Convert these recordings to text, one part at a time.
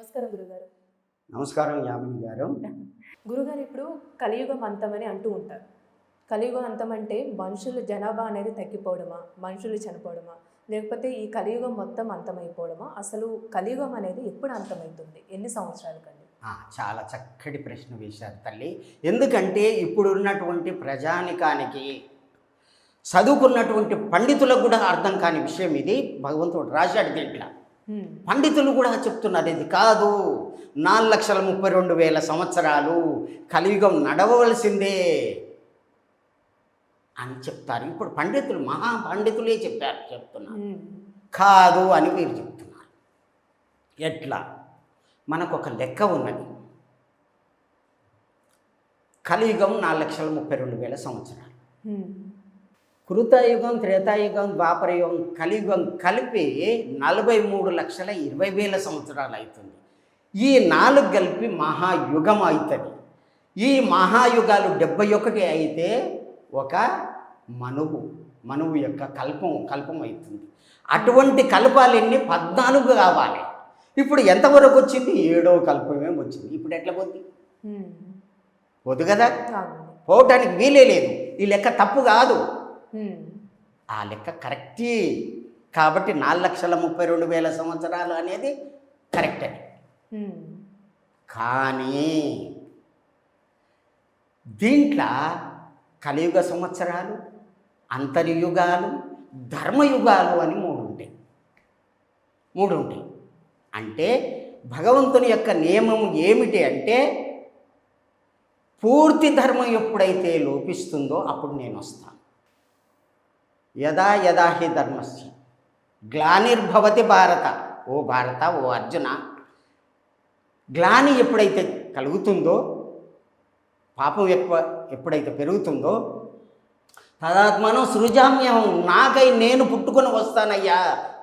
నమస్కారం గురుగారు. నమస్కారం యామిని గారు. గురుగారు, ఇప్పుడు కలియుగం అంతమని అంటూ ఉంటారు. కలియుగం అంతం అంటే మనుషుల జనాభా అనేది తగ్గిపోవడమా, మనుషులు చనిపోవడమా, లేకపోతే ఈ కలియుగం మొత్తం అంతమైపోవడమా? అసలు కలియుగం అనేది ఎప్పుడు అంతమవుతుంది, ఎన్ని సంవత్సరాలు కండి? చాలా చక్కటి ప్రశ్న వేశారు తల్లి. ఎందుకంటే ఇప్పుడున్నటువంటి ప్రజానికానికి, చదువుకున్నటువంటి పండితులకు కూడా అర్థం కాని విషయం ఇది. భగవంతుడు రాశాడు దీంట్లో. పండితులు కూడా చెప్తున్నారు ఇది కాదు, 4,32,000 సంవత్సరాలు కలియుగం నడవవలసిందే అని చెప్తారు. ఇప్పుడు పండితులు, మహాపండితులే చెప్తున్నారు. కాదు అని మీరు చెప్తున్నారు. ఎట్లా? మనకు ఒక లెక్క ఉన్నది. కలియుగం 4,32,000 సంవత్సరాలు. కృతయుగం, త్రేతాయుగం, ద్వాపరయుగం, కలియుగం కలిపి 43,20,000 సంవత్సరాలు అవుతుంది. ఈ 4 కలిపి మహాయుగం అవుతుంది. ఈ మహాయుగాలు 71 అయితే ఒక మనువు యొక్క కల్పం అవుతుంది. అటువంటి కల్పాలన్నీ 14 కావాలి. ఇప్పుడు ఎంతవరకు వచ్చింది? 7వ కల్పమే వచ్చింది. ఇప్పుడు ఎట్లా పోద్ది? పోదు కదా, పోవటానికి వీలే లేదు. ఈ లెక్క తప్పు కాదు, ఆ లెక్క కరెక్టే. కాబట్టి 4,32,000 సంవత్సరాలు అనేది కరెక్ట్ అని. కానీ దీంట్లో కలియుగ సంవత్సరాలు, అంతర్యుగాలు, ధర్మయుగాలు అని 3 ఉంటాయి. అంటే భగవంతుని యొక్క నియమం ఏమిటి అంటే, పూర్తి ధర్మం ఎప్పుడైతే లోపిస్తుందో అప్పుడు నేను వస్తాను. యదా యదా హి ధర్మస్య గ్లానిర్భవతి భారత. ఓ భారత, ఓ అర్జున, గ్లాని ఎప్పుడైతే కలుగుతుందో, పాపం ఎప్పుడైతే పెరుగుతుందో, తదాత్మనం సృజామ్యహం, నాకై నేను పుట్టుకొని వస్తానయ్యా,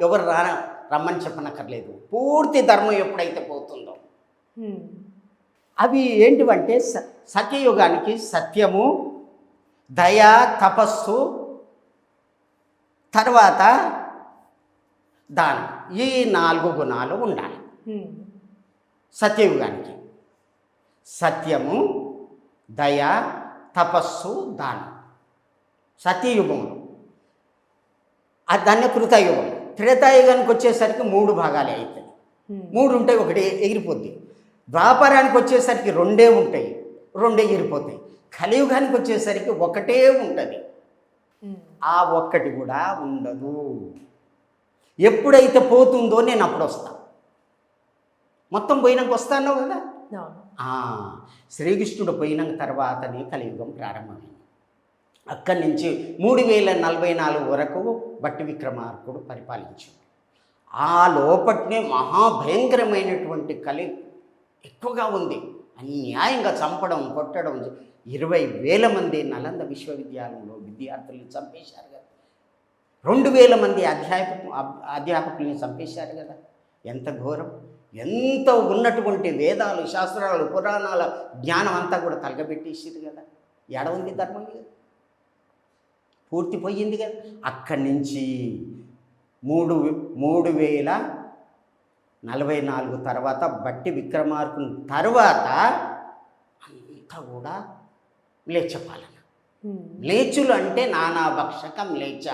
ఎవరు రమ్మని చెప్పనక్కర్లేదు. పూర్తి ధర్మం ఎప్పుడైతే పోతుందో, అవి ఏంటివంటే సత్యయుగానికి సత్యము, దయ, తపస్సు, తర్వాత దానం, ఈ 4 గుణాలు ఉండాలి సత్యయుగానికి. సత్యము, దయ, తపస్సు, దానం సత్యయుగంలో. దాన్ని కృతయుగం. త్రేతాయుగానికి వచ్చేసరికి 3 భాగాలే అవుతాయి. 3 ఉంటాయి, ఒకటి ఎగిరిపోద్ది. ద్వాపరానికి వచ్చేసరికి 2 ఉంటాయి, 2 ఎగిరిపోతాయి. కలియుగానికి వచ్చేసరికి 1 ఉంటుంది. ఆ 1 కూడా ఉండదు. ఎప్పుడైతే పోతుందో నేను అప్పుడు వస్తాను. మొత్తం పోయినాక వస్తాను కదా. శ్రీకృష్ణుడు పోయిన తర్వాతనే కలియుగం ప్రారంభమైంది. అక్కడి నుంచి 3044 వరకు బట్టి విక్రమార్కుడు పరిపాలించాడు. ఆ లోపట్నే మహాభయంకరమైనటువంటి ఎక్కువగా ఉంది. అన్యాయంగా చంపడం, కొట్టడం. 20,000 మంది నలంద విశ్వవిద్యాలయంలో విద్యార్థుల్ని చంపేశారు కదా. 2,000 మంది అధ్యాపకుల్ని చంపేశారు కదా. ఎంత ఘోరం! ఎంత ఉన్నటువంటి వేదాలు, శాస్త్రాలు, పురాణాల జ్ఞానం అంతా కూడా తలగబెట్టేసారు కదా. ఎడ ఉంది ధర్మం? పూర్తిపోయింది కదా. అక్కడి నుంచి 3044 తర్వాత బట్టి విక్రమార్కుని తర్వాత అంతా కూడా మ్లేచ్ఛ పాలన. మ్లేచ్చులు అంటే నానా భక్షక మ్లేచ్ఛ,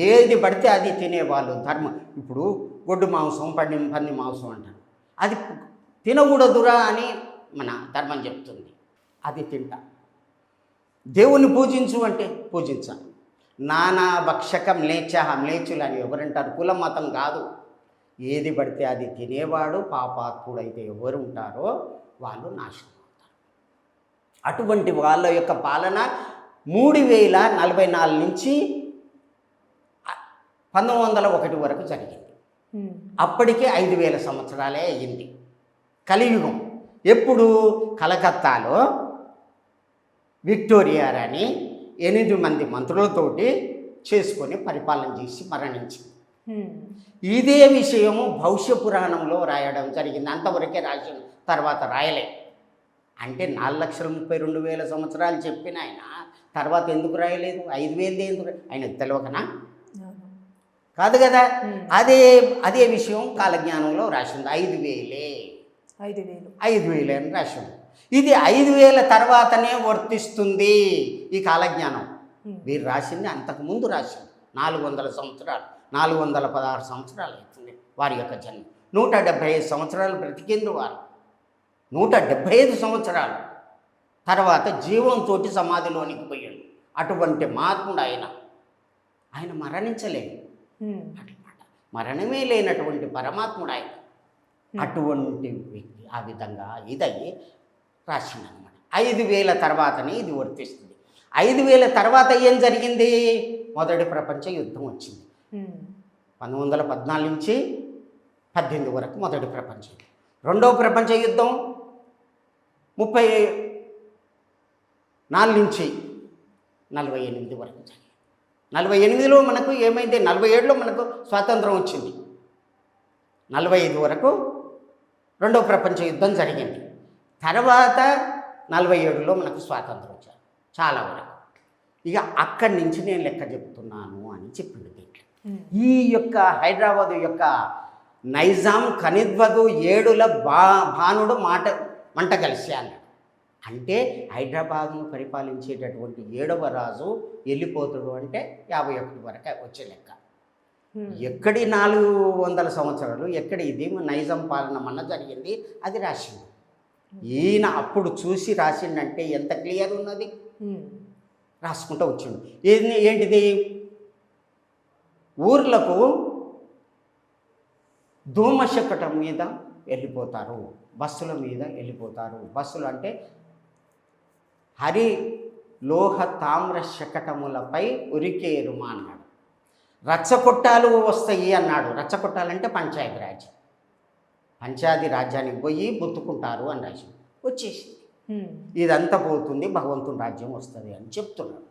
ఏది పడితే అది తినేవాళ్ళు. ధర్మం ఇప్పుడు గొడ్డు మాంసం, పంది మాంసం అంటారు. అది తినకూడదురా అని మన ధర్మం చెప్తుంది. అది తింటా. దేవుణ్ణి పూజించు అంటే పూజించాలి. నానా భక్షక మ్లేచ్చులు అని ఎవరంటారు? కులం మతం కాదు. ఏది పడితే అది తినేవాడు పాపాత్ముడైతే ఎవరు ఉంటారో వాళ్ళు నాశనం అవుతారు. అటువంటి వాళ్ళ యొక్క పాలన 3044 నుంచి 1901 వరకు జరిగింది. అప్పటికే 5,000 సంవత్సరాలే అయ్యింది కలియుగం. ఎప్పుడు? కలకత్తాలో విక్టోరియా రాణి 8 మంది మంత్రులతోటి చేసుకొని పరిపాలన చేసి మరణించింది. ఇదే విషయము భవిష్య పురాణంలో రాయడం జరిగింది. అంతవరకే రాసిన తర్వాత రాయలే. అంటే 4,32,000 సంవత్సరాలు చెప్పిన ఆయన తర్వాత ఎందుకు రాయలేదు? 5,000 ఎందుకు? ఆయనకు తెలియకనా? కాదు కదా. అదే విషయం కాలజ్ఞానంలో రాసింది. 5,000 5,000. 5,000 అని రాశాడు. ఇది 5,000 తర్వాతనే వర్తిస్తుంది ఈ కాలజ్ఞానం. వీరు రాసింది అంతకుముందు రాసింది 400 సంవత్సరాలు, 416 సంవత్సరాలు అవుతుంది వారి యొక్క జన్మ. 175 సంవత్సరాలు బ్రతికింది వారు. 175 సంవత్సరాలు తర్వాత జీవంతో సమాధిలోనికి పోయాడు. అటువంటి మహాత్ముడు ఆయన మరణించలేదు అన్నమాట. మరణమే లేనటువంటి పరమాత్ముడు ఆయన. అటువంటి వ్యక్తి ఆ విధంగా ఇదయ్యి రాసిందనమాట. 5,000 తర్వాతనే ఇది వర్తిస్తుంది. 5,000 తర్వాత ఏం జరిగింది? మొదటి ప్రపంచ యుద్ధం వచ్చింది. 1914 నుంచి 18 వరకు మొదటి ప్రపంచ యుద్ధం. రెండవ ప్రపంచ యుద్ధం 34 నుంచి 48 వరకు జరిగింది. 48లో మనకు ఏమైంది? 47లో మనకు స్వాతంత్రం వచ్చింది. 45 వరకు రెండవ ప్రపంచ యుద్ధం జరిగింది. తర్వాత 47లో మనకు స్వాతంత్రం వచ్చారు చాలా వరకు. ఇక అక్కడి నుంచి నేను లెక్క చెప్తున్నాను అని చెప్పింది దీంట్లో. ఈ యొక్క హైదరాబాదు యొక్క నైజాం కనిద్వగు ఏడుల భానుడు మంట కలిసి అన్నాడు. అంటే హైదరాబాదును పరిపాలించేటటువంటి 7వ రాజు వెళ్ళిపోతాడు అంటే 51 వరకు వచ్చే లెక్క. ఎక్కడి 400 సంవత్సరాలు ఎక్కడి ఇది నైజాం పాలన మన జరిగింది అది రాసింది. ఈయన అప్పుడు చూసి రాసిండంటే ఎంత క్లియర్ ఉన్నది. రాసుకుంటూ వచ్చిండు. ఏంటిది? ఊర్లకు ధూమశకటం మీద వెళ్ళిపోతారు, బస్సుల మీద వెళ్ళిపోతారు. బస్సులు అంటే హరి లోహ తామ్ర శకటములపై ఉరికేరుమా అన్నాడు. రచ్చకొట్టాలు వస్తాయి అన్నాడు. రచ్చకొట్టాలంటే పంచాయతీ రాజ్యానికి పోయి బుత్తుకుంటారు అని రాసి వచ్చేసింది. ఇదంతా పోతుంది, భగవంతుని రాజ్యం వస్తుంది అని చెప్తున్నాడు.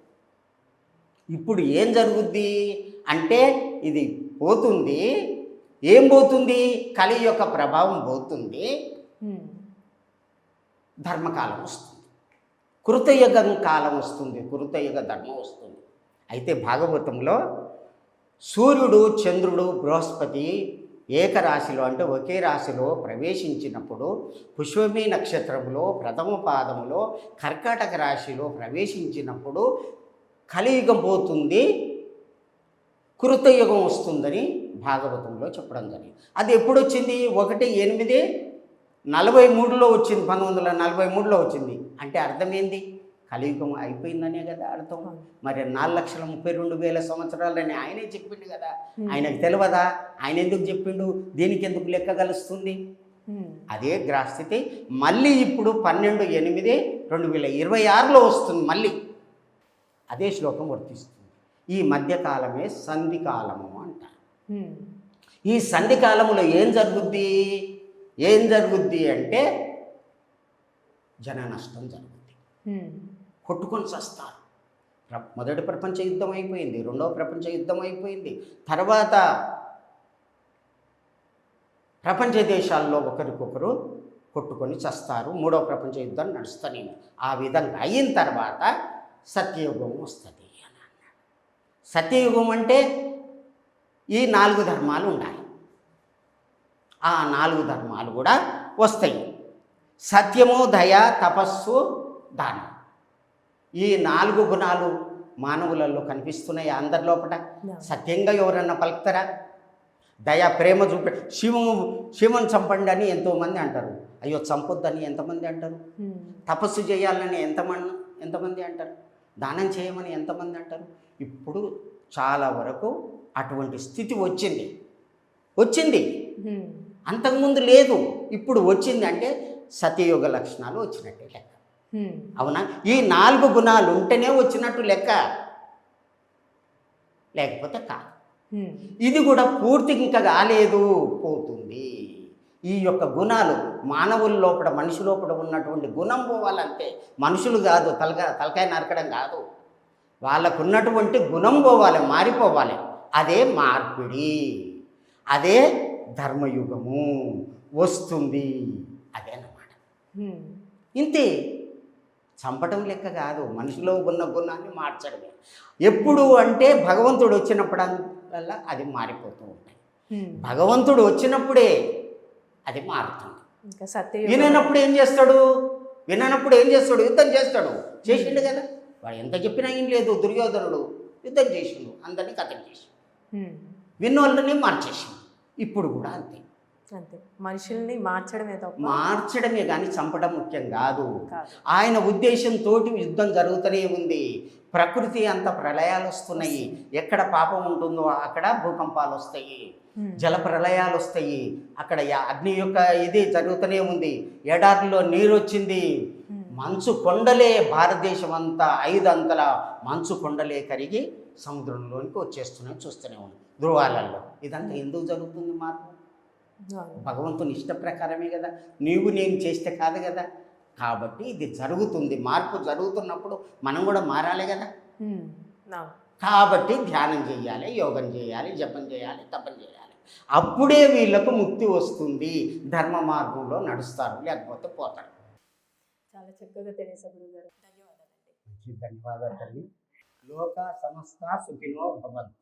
ఇప్పుడు ఏం జరుగుద్ది అంటే ఇది పోతుంది. ఏం పోతుంది? కలి యొక్క ప్రభావం పోతుంది. ధర్మకాలం వస్తుంది, కృతయుగం కాలం వస్తుంది, కృతయుగ ధర్మం వస్తుంది. అయితే భాగవతంలో సూర్యుడు, చంద్రుడు, బృహస్పతి ఏకరాశిలో అంటే ఒకే రాశిలో ప్రవేశించినప్పుడు పుష్పమి నక్షత్రంలో ప్రథమ పాదములో కర్కాటక రాశిలో ప్రవేశించినప్పుడు కలియుగం పోతుంది, కృతయుగం వస్తుందని భాగవతంలో చెప్పడం జరిగింది. అది ఎప్పుడు వచ్చింది? 1/8/43లో వచ్చింది. 1943లో వచ్చింది. అంటే అర్థమైంది కలియుగం అయిపోయిందనే కదా అర్థం. మరి 4,32,000 సంవత్సరాలని ఆయనే చెప్పిండు కదా. ఆయనకు తెలియదా? ఆయన ఎందుకు చెప్పిండు? దీనికి ఎందుకు లెక్క కలుస్తుంది? అదే గ్రహస్థితి మళ్ళీ ఇప్పుడు 12/8/2026లో వస్తుంది. మళ్ళీ అదే శ్లోకం వర్తిస్తుంది. ఈ మధ్యకాలమే సంధికాలము అంటారు. ఈ సంధికాలములో ఏం జరుగుద్ది అంటే జన నష్టం జరుగుద్ది. కొట్టుకొని చస్తారు. మొదటి ప్రపంచ యుద్ధం అయిపోయింది, రెండవ ప్రపంచ యుద్ధం అయిపోయింది. తర్వాత ప్రపంచ దేశాల్లో ఒకరికొకరు కొట్టుకొని చస్తారు. మూడవ ప్రపంచ యుద్ధం నడుస్తూనే. ఆ విధంగా అయిన తర్వాత సత్యయుగం వస్తుంది అని అన్నాడు. సత్యయుగం అంటే ఈ 4 ధర్మాలు ఉండాలి. ఆ 4 ధర్మాలు కూడా వస్తాయి. సత్యము, దయ, తపస్సు, దానం. ఈ 4 గుణాలు మానవులలో కనిపిస్తున్నాయి. అందరి లోపల సత్యంగా ఎవరన్నా పలుకుతారా? దయ, ప్రేమ చూపే శివుని చంపండి అని ఎంతోమంది అంటారు. అయ్యో చంపొద్దని ఎంతమంది అంటారు. తపస్సు చేయాలని ఎంతమంది అంటారు. దానం చేయమని ఎంతమంది అంటారు. ఇప్పుడు చాలా వరకు అటువంటి స్థితి వచ్చింది. అంతకుముందు లేదు, ఇప్పుడు వచ్చింది. అంటే సత్యయుగ లక్షణాలు వచ్చినట్టే లెక్క. అవునా? ఈ 4 గుణాలు ఉంటేనే వచ్చినట్టు లెక్క, లేకపోతే కాదు. ఇది కూడా పూర్తిగా ఇంకా కాలేదు, పోతుంది. ఈ యొక్క గుణాలు మానవుల లోపల, మనిషి లోపల ఉన్నటువంటి గుణం పోవాలంటే మనుషులు కాదు, తలకాయ నరకడం కాదు, వాళ్ళకు ఉన్నటువంటి గుణం పోవాలి, మారిపోవాలి. అదే మార్పిడి, అదే ధర్మయుగము వస్తుంది. అదే అన్నమాట. ఇంతే. చంపటం లెక్క కాదు, మనిషిలో ఉన్న గుణాన్ని మార్చడమే. ఎప్పుడు అంటే భగవంతుడు వచ్చినప్పుడల్లా అది మారిపోతూ ఉంటాయి. భగవంతుడు వచ్చినప్పుడే అది మారుతుంది. ఇంకా సత్యయుగం విననప్పుడు ఏం చేస్తాడు? విననప్పుడు ఏం చేస్తాడు? యుద్ధం చేస్తాడు. చేసిండు కదా. వాడు ఎంత చెప్పినా ఏం లేదు. దుర్యోధనుడు యుద్ధం చేసిండు, అందరినీ కథం చేసిండు, ఉమ్, విన్నోళ్ళని మార్చేసిండు. ఇప్పుడు కూడా అంతే. అంతే, మనుషుల్ని మార్చడమే తప్ప మార్చడమే కానీ చంపడం ముఖ్యం కాదు. కాదు. ఆయన ఉద్దేశంతో యుద్ధం జరుగుతూనే ఉంది. ప్రకృతి అంత ప్రళయాలు వస్తున్నాయి. ఎక్కడ పాపం ఉంటుందో అక్కడ భూకంపాలు వస్తాయి, జల ప్రళయాలు వస్తాయి. అక్కడ అగ్ని యొక్క ఇది జరుగుతూనే ఉంది. ఎడారిలో నీరు వచ్చింది. మంచు కొండలే, భారతదేశం అంతా 5 అంతల మంచు కొండలే కరిగి సముద్రంలోనికి వచ్చేస్తున్నాయి, చూస్తూనే ఉన్నాం ధ్రువాలలో. ఇదంతా ఎందుకు జరుగుతుంది మార్పు? భగవంతుని ఇష్ట ప్రకారమే కదా. నీవు నేను చేస్తే కాదు కదా. కాబట్టి ఇది జరుగుతుంది. మార్పు జరుగుతున్నప్పుడు మనం కూడా మారాలి కదా. కాబట్టి ధ్యానం చేయాలి, యోగం చేయాలి, జపం చేయాలి, తపం చేయాలి. అప్పుడే వీళ్ళకు ముక్తి వస్తుంది. ధర్మ మార్గంలో నడుస్తారు, లేకపోతే పోతారు. చాలా చక్కగా తెలియదు గురుగారు. ధన్యవాదాలండి. ధన్యవాదాలు తల్లి. లోక సమస్త సుఖినో భవంతు.